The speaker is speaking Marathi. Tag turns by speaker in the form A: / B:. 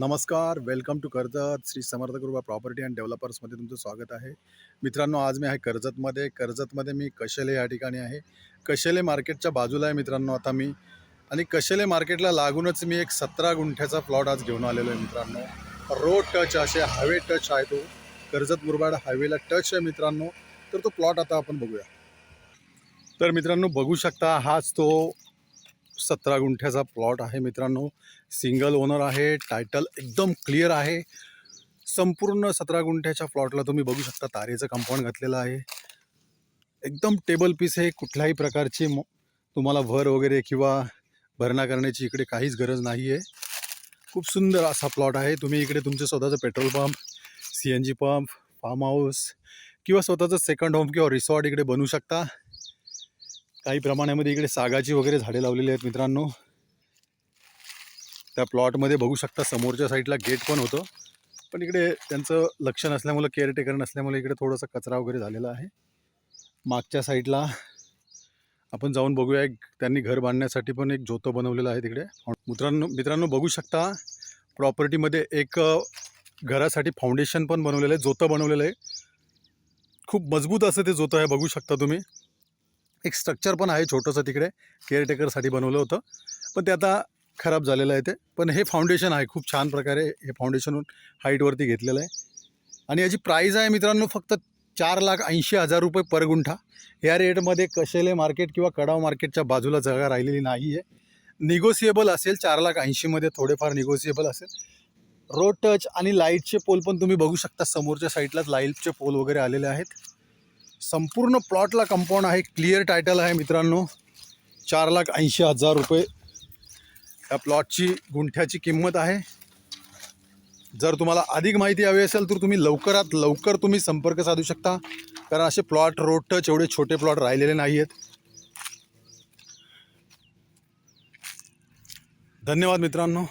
A: नमस्कार, वेलकम टू कर्जत. श्री समर्थ कृपा प्रॉपर्टी अँड डेव्हलपर्समध्ये तुमचं स्वागत आहे. मित्रांनो, आज मी आहे कर्जतमध्ये मी कशेले या ठिकाणी आहे. कशेले मार्केटच्या बाजूला आहे मित्रांनो आता मी. आणि कशेले मार्केटला लागूनच मी एक 17 गुंठ्याचा प्लॉट आज घेऊन आलेलो आहे मित्रांनो. रोड टच असे हायवे टच आहे तो. कर्जत मुरबाड हायवेला टच आहे मित्रांनो. तर तो प्लॉट आता आपण बघूया. तर मित्रांनो बघू शकता, हाच तो 17 गुंठ्याचा प्लॉट आहे मित्रांनो. सिंगल ओनर आहे. टायटल एकदम क्लिअर आहे. संपूर्ण 17 गुंठ्याच्या प्लॉटला तुम्ही बघू शकता तारेचं कंपाऊंड घातलेलं आहे. एकदम टेबल पीस आहे. कुठल्याही प्रकारची तुम्हाला भर वगैरे किंवा भरणा करण्याची इकडे काहीच गरज नाही आहे. खूप सुंदर असा प्लॉट आहे. तुम्ही इकडे तुमचं स्वतःचं petrol pump, CNG pump, farm house किंवा स्वतःचं सेकंड होम किंवा रिसॉर्ट इकडे बनवू शकता. काही प्रमाणामध्ये इकडे सागाची वगैरे झाडे लावलेली आहेत मित्रांनो. त्या प्लॉटमध्ये बघू शकता समोरच्या साईडला गेट पण होतं, पण इकडे त्यांचं लक्ष नसल्यामुळे, केअरटेकर नसल्यामुळे इकडे थोडासा कचरा वगैरे झालेला आहे. मागच्या साईडला आपण जाऊन बघूया. त्यांनी घर बांधण्यासाठी पण एक जोतं बनवलेलं आहे तिकडे. मित्रांनो बघू शकता प्रॉपर्टीमध्ये एक घरासाठी फाउंडेशन पण बनवलेलं आहे, जोतं बनवलेलं आहे. खूप मजबूत असं ते जोतं आहे, बघू शकता तुम्ही. एक स्ट्रक्चर पण आहे छोटंसं तिकडे, केअरटेकरसाठी बनवलं होतं, पण ते आता खराब झालेलं आहे ते. पण हे फाउंडेशन आहे, खूप छान प्रकारे हे फाउंडेशन हाईटवरती घेतलेलं आहे. आणि याची प्राईज आहे मित्रांनो फक्त 4,80,000 रुपये पर गुंठा. या रेटमध्ये कशेले मार्केट किंवा कडाव मार्केटच्या बाजूला जागा राहिलेली नाही आहे. निगोसिएबल असेल, 4,80,000मध्ये थोडेफार निगोसिएबल असेल. रोड टच आणि लाईटचे पोल पण तुम्ही बघू शकता. समोरच्या साईडलाच लाईटचे पोल वगैरे आलेले आहेत. संपूर्ण प्लॉटला कंपाऊंड आहे. क्लिअर टायटल आहे मित्रांनो. 4,80,000 रुपये या प्लॉटची गुंठ्याची किंमत आहे. जर तुम्हाला अधिक माहिती हवी असेल तर तुम्ही लवकरात लवकर तुम्ही संपर्क साधू शकता, कारण असे प्लॉट रोड टच एवढे छोटे प्लॉट राहिलेले नाही आहेत. धन्यवाद मित्रांनो.